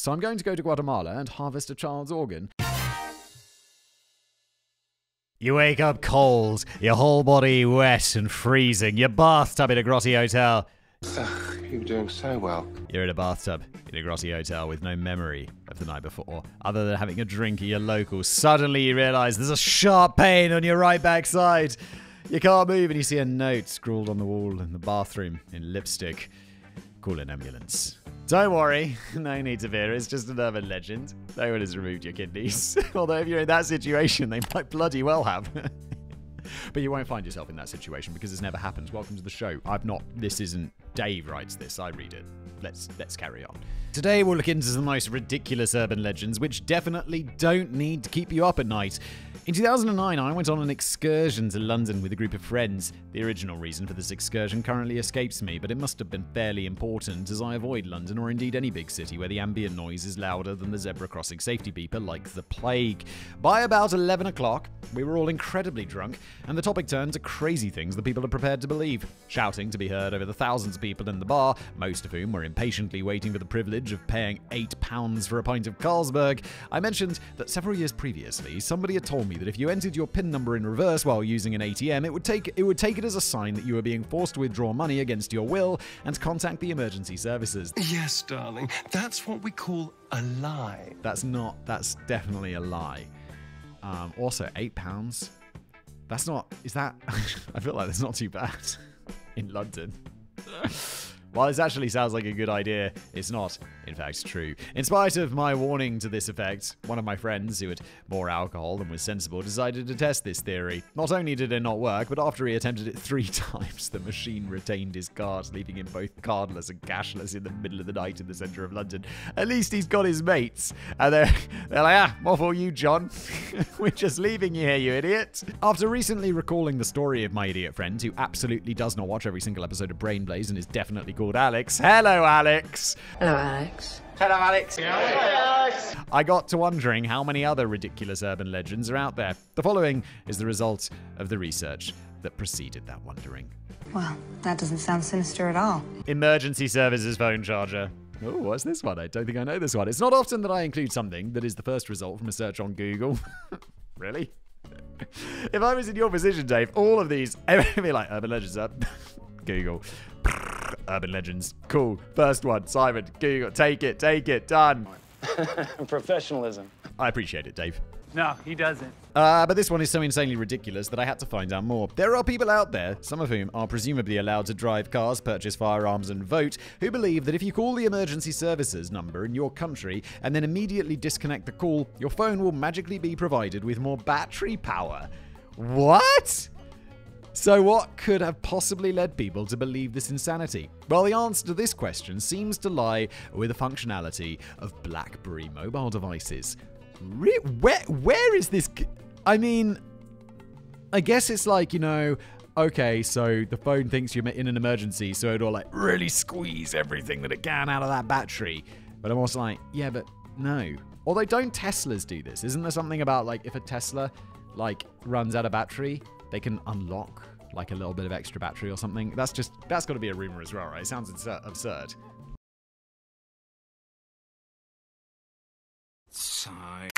so I'm going to go to Guatemala and harvest a child's organ. You wake up cold, your whole body wet and freezing, your bathtub in a grotty hotel. You were doing so well. You're in a bathtub in a grotty hotel with no memory of the night before, other than having a drink at your local. Suddenly you realise there's a sharp pain on your right backside. You can't move and you see a note scrawled on the wall in the bathroom in lipstick. Call an ambulance. Don't worry, no need to fear, it's just an urban legend. No one has removed your kidneys. Although if you're in that situation, they might bloody well have. But you won't find yourself in that situation because it's never happened. Welcome to the show. This isn't Dave writes this, I read it. Let's carry on. Today we'll look into the most ridiculous urban legends which definitely don't need to keep you up at night. In 2009, I went on an excursion to London with a group of friends. The original reason for this excursion currently escapes me, but it must have been fairly important as I avoid London or indeed any big city where the ambient noise is louder than the zebra crossing safety beeper like the plague. By about 11 o'clock, we were all incredibly drunk, and the topic turned to crazy things that people are prepared to believe. Shouting to be heard over the thousands of people in the bar, most of whom were impatiently waiting for the privilege of paying £8 for a pint of Carlsberg. I mentioned that several years previously, somebody had told me that if you entered your PIN number in reverse while using an ATM, it would take it as a sign that you were being forced to withdraw money against your will and contact the emergency services. Yes, darling. That's what we call a lie. That's definitely a lie. Also, £8. That's not, is that, I feel like that's not too bad in London. While this actually sounds like a good idea, it's not, in fact, true. In spite of my warning to this effect, one of my friends, who had more alcohol than was sensible, decided to test this theory. Not only did it not work, but after he attempted it 3 times, the machine retained his card, leaving him both cardless and cashless in the middle of the night in the centre of London. At least he's got his mates. And they're like, more for you, John. We're just leaving you here, you idiot. After recently recalling the story of my idiot friend, who absolutely does not watch every single episode of Brain Blaze and is definitely called Alex. Hello, Alex. Hello, Alex. Hello, Alex. Hello, Alex. I got to wondering how many other ridiculous urban legends are out there. The following is the result of the research that preceded that wondering. Well, that doesn't sound sinister at all. Emergency services phone charger. Oh, what's this one? I don't think I know this one. It's not often that I include something that is the first result from a search on Google. Really? If I was in your position, Dave, all of these, everything be like, urban legends up. Google. Urban legends. Cool. First one. Simon. Google. Take it. Done. Professionalism. I appreciate it, Dave. No, he doesn't. But this one is so insanely ridiculous that I had to find out more. There are people out there, some of whom are presumably allowed to drive cars, purchase firearms, and vote, who believe that if you call the emergency services number in your country and then immediately disconnect the call, your phone will magically be provided with more battery power. What? So what could have possibly led people to believe this insanity? Well, the answer to this question seems to lie with the functionality of BlackBerry mobile devices. Where is this? I mean, I guess it's like, okay, so the phone thinks you're in an emergency, so it'll like really squeeze everything that it can out of that battery. But I'm also like, yeah, but no. Although don't Teslas do this? Isn't there something about like if a Tesla like runs out of battery, they can unlock like a little bit of extra battery or something? That's got to be a rumor as well, right? It sounds absurd. Sigh.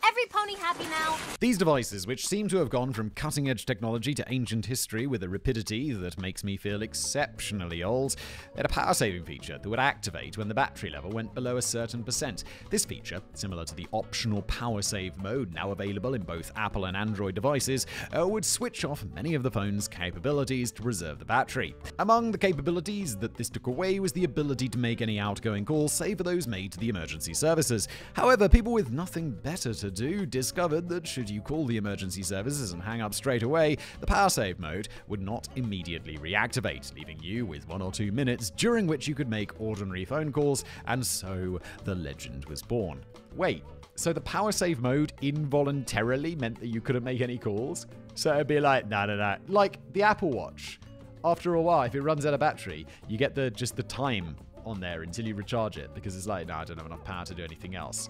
Every pony happy now? These devices, which seem to have gone from cutting-edge technology to ancient history with a rapidity that makes me feel exceptionally old, had a power-saving feature that would activate when the battery level went below a certain percent. This feature, similar to the optional power save mode now available in both Apple and Android devices, would switch off many of the phone's capabilities to preserve the battery. Among the capabilities that this took away was the ability to make any outgoing calls, save for those made to the emergency services. However, people with nothing better to do discovered that should you call the emergency services and hang up straight away, the power save mode would not immediately reactivate, leaving you with 1 or 2 minutes during which you could make ordinary phone calls, and so the legend was born. Wait, so the power save mode involuntarily meant that you couldn't make any calls? So it'd be like, no. Like the Apple Watch. After a while, if it runs out of battery, you get just the time on there until you recharge it, because it's like, no, I don't have enough power to do anything else.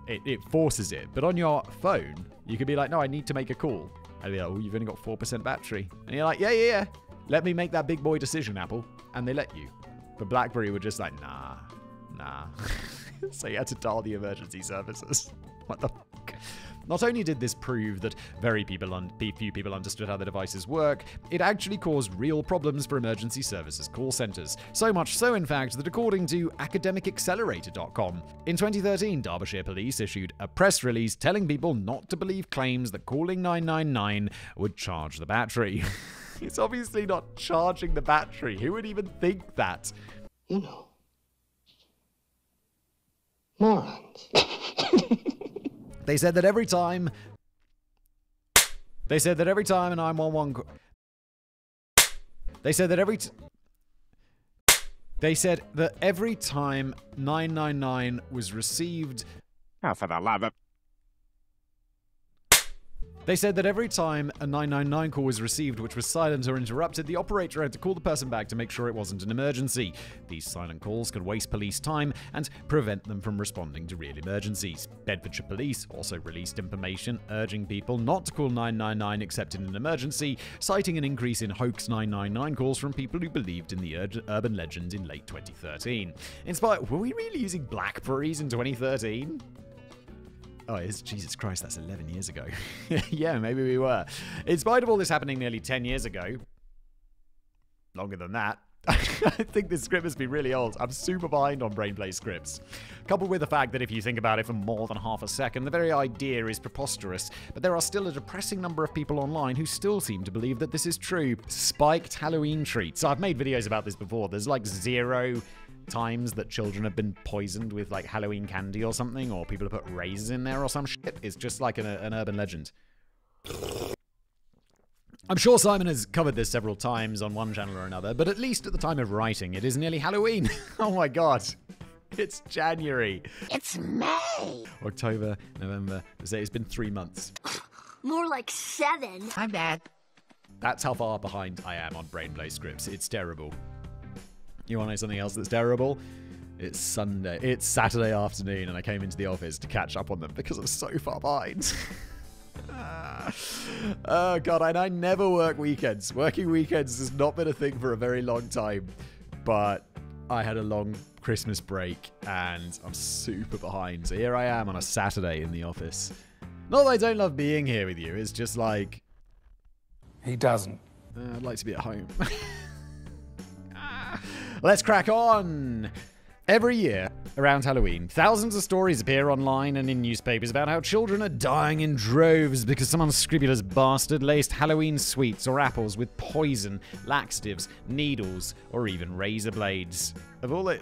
it forces it. But on your phone, you could be like, no, I need to make a call. And be like, oh, you've only got 4% battery. And you're like, yeah. Let me make that big boy decision, Apple. And they let you. But BlackBerry were just like, nah. So you had to dial the emergency services. What the fuck? Not only did this prove that few people understood how the devices work, it actually caused real problems for emergency services call centers. So much so, in fact, that according to academicaccelerator.com, in 2013, Derbyshire Police issued a press release telling people not to believe claims that calling 999 would charge the battery. It's obviously not charging the battery. Who would even think that? You know, morons. They said that every time a 911 They said that every time 999 was received. Oh, for the love of... They said that every time a 999 call was received which was silent or interrupted, the operator had to call the person back to make sure it wasn't an emergency. These silent calls could waste police time and prevent them from responding to real emergencies. Bedfordshire Police also released information urging people not to call 999 except in an emergency, citing an increase in hoax 999 calls from people who believed in the urban legend in late 2013. Were we really using Blackberries in 2013? Oh, Jesus Christ, that's 11 years ago. Yeah, maybe we were. In spite of all this happening nearly 10 years ago, longer than that, I think this script must be really old. I'm super behind on Brainplay scripts. Coupled with the fact that if you think about it for more than half a second, the very idea is preposterous. But there are still a depressing number of people online who still seem to believe that this is true. Spiked Halloween treats. I've made videos about this before. There's like 0 times that children have been poisoned with like Halloween candy or something, or people have put raisins in there or some shit. It's just like an urban legend. I'm sure Simon has covered this several times on one channel or another, but at least at the time of writing, it is nearly Halloween. Oh my god. It's January. It's May. October, November. It's been 3 months. More like 7. I'm bad. That's how far behind I am on Brainplay scripts. It's terrible. You want to know something else that's terrible? It's Saturday afternoon, and I came into the office to catch up on them because I'm so far behind. Oh god, and I never work weekends. Working weekends has not been a thing for a very long time, but I had a long Christmas break, and I'm super behind. So here I am on a Saturday in the office. Not that I don't love being here with you, it's just like... He doesn't. I'd like to be at home. Let's crack on! Every year, around Halloween, thousands of stories appear online and in newspapers about how children are dying in droves because some unscrupulous bastard laced Halloween sweets or apples with poison, laxatives, needles, or even razor blades. Of all the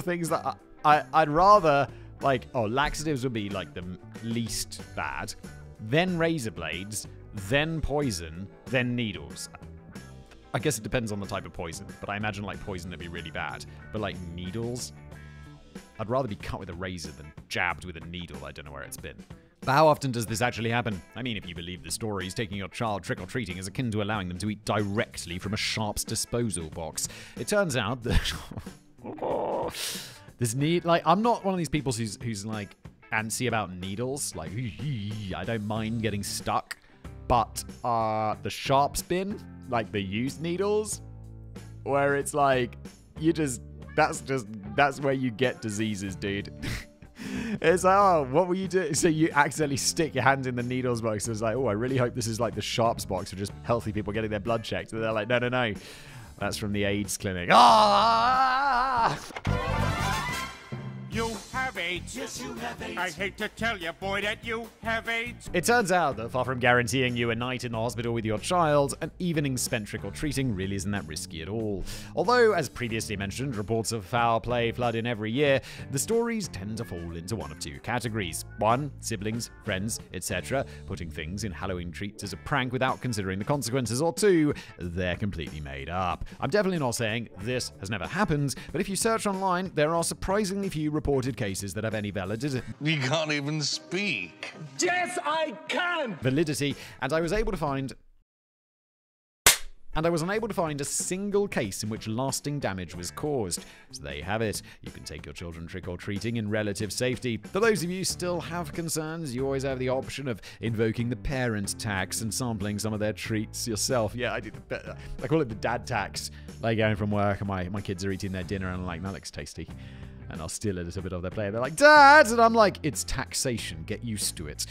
things that I'd rather, like, laxatives would be like the least bad, then razor blades, then poison, then needles. I guess it depends on the type of poison, but I imagine like poison would be really bad. But like needles, I'd rather be cut with a razor than jabbed with a needle. I don't know where it's been. But how often does this actually happen? I mean, if you believe the stories, taking your child trick-or-treating is akin to allowing them to eat directly from a Sharps disposal box. It turns out that... I'm not one of these people who's like antsy about needles. Like, I don't mind getting stuck. But the Sharps bin, like the used needles, where it's like, that's where you get diseases, dude. It's like, what will you do? So you accidentally stick your hand in the needles box. It's like, I really hope this is like the Sharps box for just healthy people getting their blood checked. And they're like, no. That's from the AIDS clinic. Ah! You have AIDS. Yes, you have AIDS. I hate to tell you, boy, that you have AIDS. It turns out that far from guaranteeing you a night in the hospital with your child, an evening spent trick-or-treating really isn't that risky at all. Although, as previously mentioned, reports of foul play flood in every year, the stories tend to fall into one of two categories. 1, siblings, friends, etc., putting things in Halloween treats as a prank without considering the consequences, or 2, they're completely made up. I'm definitely not saying this has never happened, but if you search online, there are surprisingly few reported cases that have any validity. You can't even speak. Yes, I can! Validity, and I was able to find and I was unable to find a single case in which lasting damage was caused. So there you have it. You can take your children trick-or-treating in relative safety. For those of you who still have concerns, you always have the option of invoking the parent tax and sampling some of their treats yourself. Yeah, I call it the dad tax. Like going from work and my kids are eating their dinner and I'm like, that looks tasty. And I'll steal a little bit of their plate. They're like, Dad! And I'm like, it's taxation. Get used to it.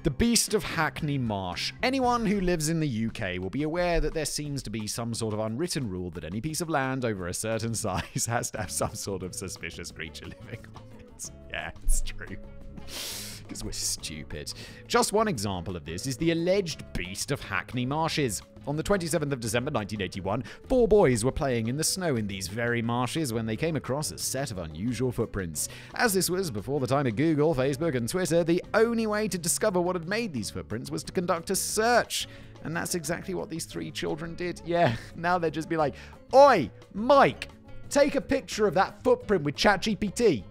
The Beast of Hackney Marsh. Anyone who lives in the UK will be aware that there seems to be some sort of unwritten rule that any piece of land over a certain size has to have some sort of suspicious creature living on it. Yeah, it's true. Because we're stupid. Just one example of this is the alleged Beast of Hackney Marshes. On the 27th of December 1981, 4 boys were playing in the snow in these very marshes when they came across a set of unusual footprints. As this was before the time of Google, Facebook, and Twitter, the only way to discover what had made these footprints was to conduct a search. And that's exactly what these 3 children did. Yeah, now they'd just be like, Oi, Mike, take a picture of that footprint with ChatGPT.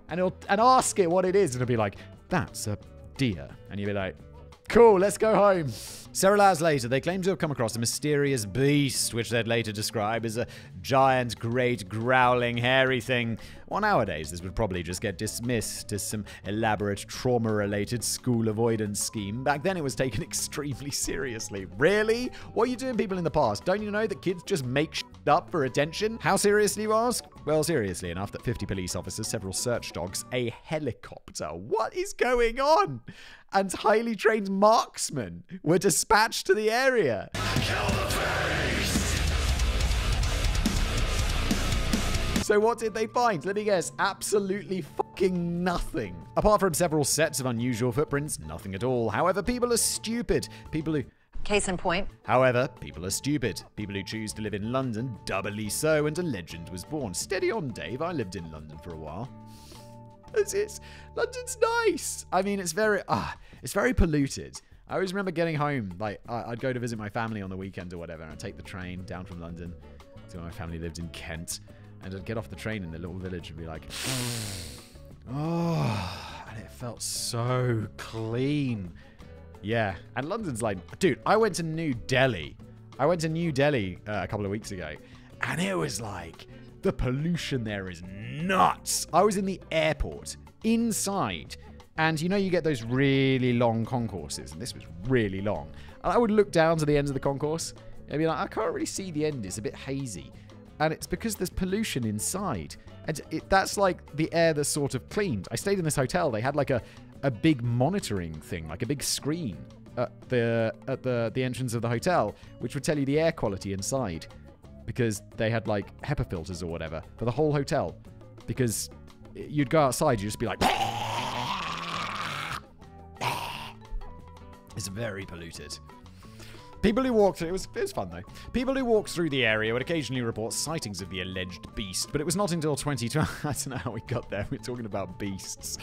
And ask it what it is. And it'll be like, that's a deer. And you'll be like, cool, let's go home. Several hours later, they claimed to have come across a mysterious beast, which they'd later describe as a giant, great, growling, hairy thing. Well, nowadays, this would probably just get dismissed as some elaborate trauma-related school avoidance scheme. Back then, it was taken extremely seriously. Really? What are you doing, people in the past? Don't you know that kids just make shit up for attention? How seriously, you ask? Well, seriously enough that 50 police officers, several search dogs, a helicopter. What is going on? And highly trained marksmen were dispatched to the area. Kill the beast! So what did they find? Let me guess. Absolutely fucking nothing. Apart from several sets of unusual footprints, nothing at all. However, people are stupid. Case in point. However, people are stupid. People who choose to live in London, doubly so, and a legend was born. Steady on, Dave. I lived in London for a while. London's nice. I mean, it's very polluted. I always remember getting home, like, I'd go to visit my family on the weekend or whatever, and I'd take the train down from London to where my family lived in Kent, and I'd get off the train in the little village and be like, oh, and it felt so clean. Yeah, and London's like, dude, I went to New Delhi. a couple of weeks ago, and it was like, the pollution there is nuts. I was in the airport, inside, and you know you get those really long concourses, and this was really long. And I would look down to the end of the concourse, and be like, I can't really see the end, it's a bit hazy. And it's because there's pollution inside. And that's like the air that's sort of cleaned. I stayed in this hotel, they had like a big monitoring thing, like a big screen at the entrance of the hotel, which would tell you the air quality inside. Because they had like HEPA filters or whatever for the whole hotel. Because you'd go outside, you'd just be like, it's very polluted. People who walk through, it was fun though. People who walk through the area would occasionally report sightings of the alleged beast, but it was not until 2012, I don't know how we got there, we're talking about beasts,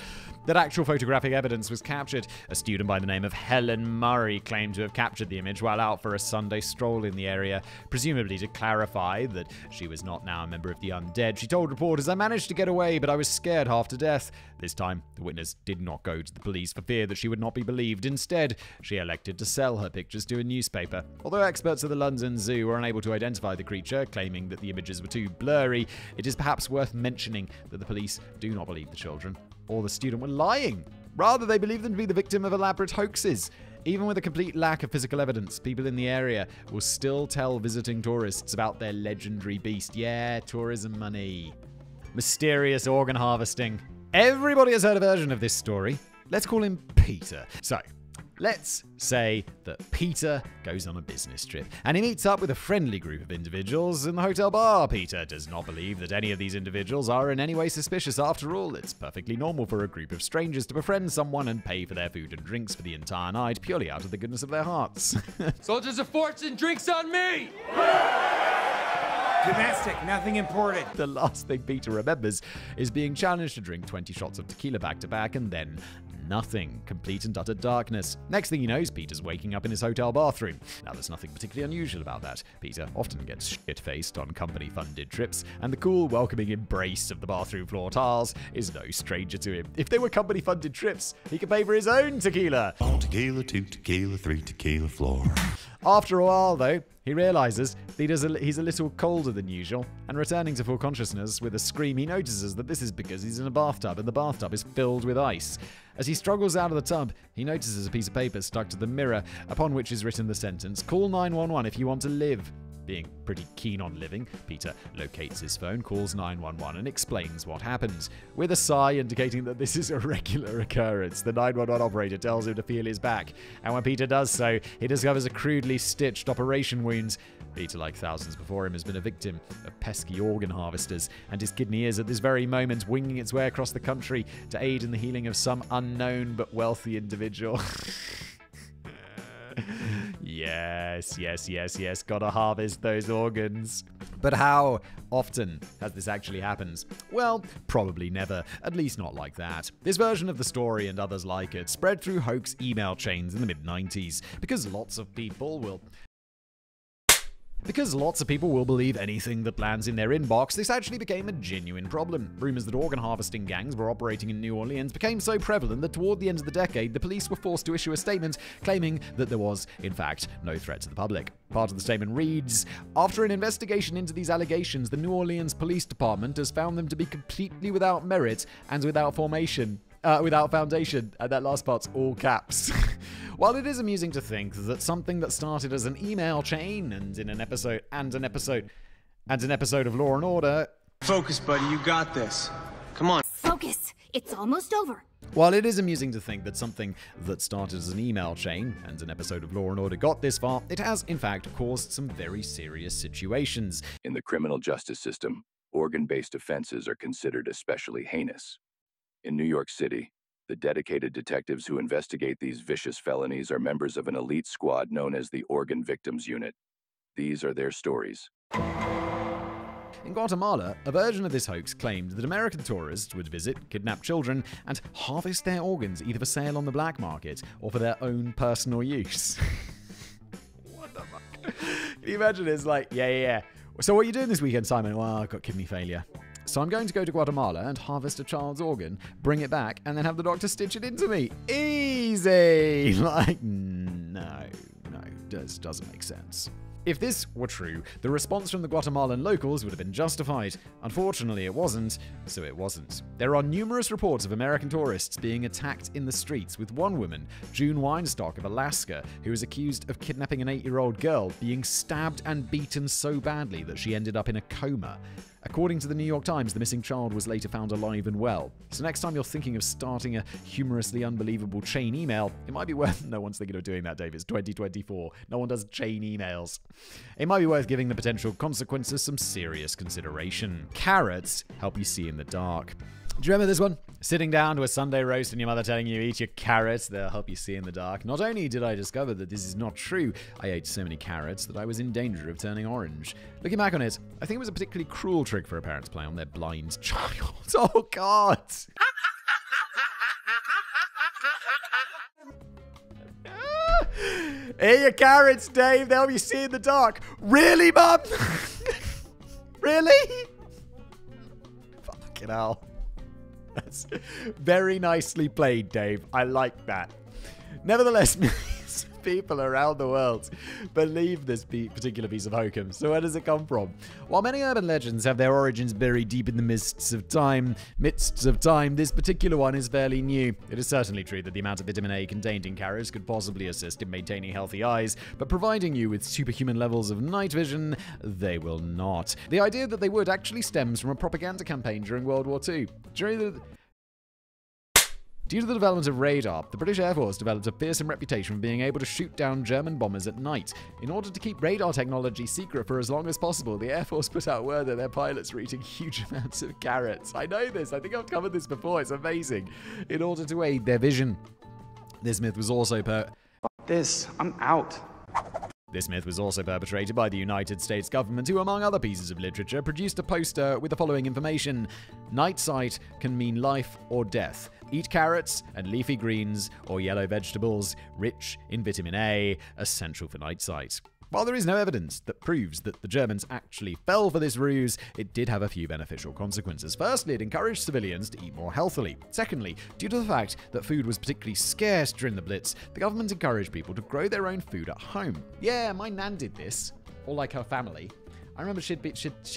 that actual photographic evidence was captured. A student by the name of Helen Murray claimed to have captured the image while out for a Sunday stroll in the area, presumably to clarify that she was not now a member of the undead. She told reporters, I managed to get away, but I was scared half to death. This time, the witness did not go to the police for fear that she would not be believed. Instead, she elected to sell her pictures to a newspaper. Although experts at the London Zoo were unable to identify the creature, claiming that the images were too blurry, it is perhaps worth mentioning that the police do not believe the children or the student were lying. Rather, they believe them to be the victim of elaborate hoaxes. Even with a complete lack of physical evidence, people in the area will still tell visiting tourists about their legendary beast. Yeah, tourism money. Mysterious organ harvesting. Everybody has heard a version of this story. Let's call him Peter. So, let's say that Peter goes on a business trip and he meets up with a friendly group of individuals in the hotel bar. Peter does not believe that any of these individuals are in any way suspicious. After all, it's perfectly normal for a group of strangers to befriend someone and pay for their food and drinks for the entire night purely out of the goodness of their hearts. Soldiers of fortune, drinks on me! Domestic, nothing imported. The last thing Peter remembers is being challenged to drink 20 shots of tequila back to back and then Nothing. Complete and utter darkness. Next thing he knows, Peter's waking up in his hotel bathroom. Now, there's nothing particularly unusual about that. Peter often gets shit-faced on company-funded trips, and the cool, welcoming embrace of the bathroom floor tiles is no stranger to him. If they were company-funded trips, he could pay for his own tequila. 1 tequila, 2 tequila, 3 tequila floor. After a while, though, he realizes that he's a little colder than usual, and returning to full consciousness with a scream, he notices that this is because he's in a bathtub, and the bathtub is filled with ice. As he struggles out of the tub, he notices a piece of paper stuck to the mirror, upon which is written the sentence, "Call 911 if you want to live." Being pretty keen on living, Peter locates his phone, calls 911, and explains what happened. With a sigh indicating that this is a regular occurrence, the 911 operator tells him to feel his back, and when Peter does so, he discovers a crudely stitched operation wound. Peter, like thousands before him, has been a victim of pesky organ harvesters, and his kidney is, at this very moment, winging its way across the country to aid in the healing of some unknown but wealthy individual. Yes. Gotta harvest those organs. But how often has this actually happened? Well, probably never. At least not like that. This version of the story and others like it spread through hoax email chains in the mid-90s because lots of people will believe anything that lands in their inbox, this actually became a genuine problem. Rumors that organ harvesting gangs were operating in New Orleans became so prevalent that toward the end of the decade, the police were forced to issue a statement claiming that there was, in fact, no threat to the public. Part of the statement reads, "After an investigation into these allegations, the New Orleans Police Department has found them to be completely without merit and without foundation." And that last part's all caps. While it is amusing to think that something that started as an email chain and an episode of Law and Order. Focus, buddy. You got this. Come on. Focus. It's almost over. While it is amusing to think that something that started as an email chain and an episode of Law and Order got this far, it has, in fact, caused some very serious situations. In the criminal justice system, organ-based offenses are considered especially heinous. In New York City, the dedicated detectives who investigate these vicious felonies are members of an elite squad known as the Organ Victims Unit. These are their stories. In Guatemala, a version of this hoax claimed that American tourists would visit, kidnap children, and harvest their organs either for sale on the black market or for their own personal use. What the fuck? Can you imagine? It's like, yeah. So what are you doing this weekend, Simon? Well, I've got kidney failure. So I'm going to go to Guatemala and harvest a child's organ, bring it back, and then have the doctor stitch it into me. Easy! Like, no, this doesn't make sense. If this were true, the response from the Guatemalan locals would have been justified. Unfortunately, it wasn't, so it wasn't. There are numerous reports of American tourists being attacked in the streets, with one woman, June Weinstock of Alaska, who is accused of kidnapping an 8-year-old girl, being stabbed and beaten so badly that she ended up in a coma. According to the New York Times, the missing child was later found alive and well. So next time you're thinking of starting a humorously unbelievable chain email, it might be worth... No one's thinking of doing that, Dave. It's 2024. No one does chain emails. It might be worth giving the potential consequences some serious consideration. Carrots help you see in the dark. Do you remember this one? Sitting down to a Sunday roast and your mother telling you eat your carrots, they'll help you see in the dark. Not only did I discover that this is not true, I ate so many carrots that I was in danger of turning orange. Looking back on it, I think it was a particularly cruel trick for a parent to play on their blind child. Oh, God! Eat your carrots, Dave, they'll help you see in the dark. Really, Mum? Really? Fucking hell. That's very nicely played, Dave. I like that. Nevertheless, millions of people around the world believe this particular piece of hokum. So where does it come from? While many urban legends have their origins buried deep in the mists of time, this particular one is fairly new. It is certainly true that the amount of vitamin A contained in carrots could possibly assist in maintaining healthy eyes, but providing you with superhuman levels of night vision, they will not. The idea that they would actually stems from a propaganda campaign during World War II. Due to the development of radar, the British Air Force developed a fearsome reputation for being able to shoot down German bombers at night. In order to keep radar technology secret for as long as possible, the Air Force put out word that their pilots were eating huge amounts of carrots. I know this. I think I've covered this before. It's amazing. In order to aid their vision. This myth was also Fuck this. I'm out. This myth was also perpetrated by the United States government, who, among other pieces of literature, produced a poster with the following information: night sight can mean life or death. Eat carrots and leafy greens or yellow vegetables rich in vitamin A, essential for night sight. While there is no evidence that proves that the Germans actually fell for this ruse, it did have a few beneficial consequences. Firstly, it encouraged civilians to eat more healthily. Secondly, due to the fact that food was particularly scarce during the Blitz, the government encouraged people to grow their own food at home. Yeah, my nan did this, or like her family. I remember she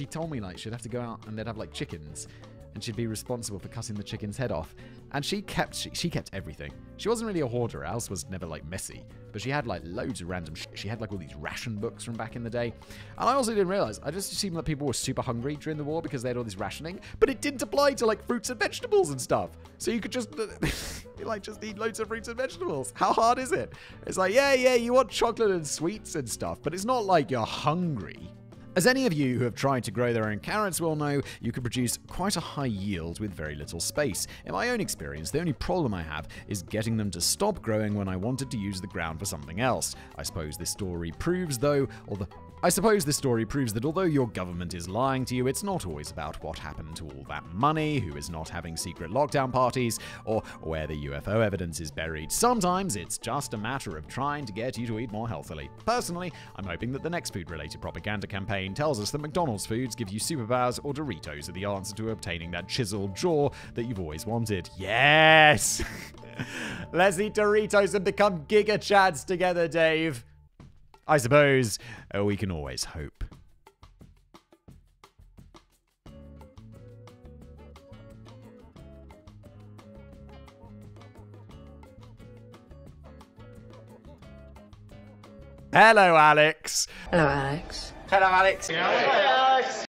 told me like she'd have to go out and they'd have like chickens, and she'd be responsible for cutting the chicken's head off. And she kept everything. She wasn't really a hoarder. Her house was never like messy, but she had like loads of random shit. She had like all these ration books from back in the day. And I also didn't realize, I just assumed that people were super hungry during the war because they had all this rationing, but it didn't apply to like fruits and vegetables and stuff. So you could just just eat loads of fruits and vegetables. How hard is it? It's like, yeah, you want chocolate and sweets and stuff, but it's not like you're hungry. As any of you who have tried to grow their own carrots will know, you can produce quite a high yield with very little space. In my own experience, the only problem I have is getting them to stop growing when I wanted to use the ground for something else. I suppose this story proves that although your government is lying to you, it's not always about what happened to all that money, who is not having secret lockdown parties, or where the UFO evidence is buried. Sometimes it's just a matter of trying to get you to eat more healthily. Personally, I'm hoping that the next food-related propaganda campaign tells us that McDonald's foods give you superpowers or Doritos are the answer to obtaining that chiseled jaw that you've always wanted. Yes! Let's eat Doritos and become Giga Chads together, Dave. I suppose we can always hope. Hello, Alex. Hello, Alex. Hello, Alex.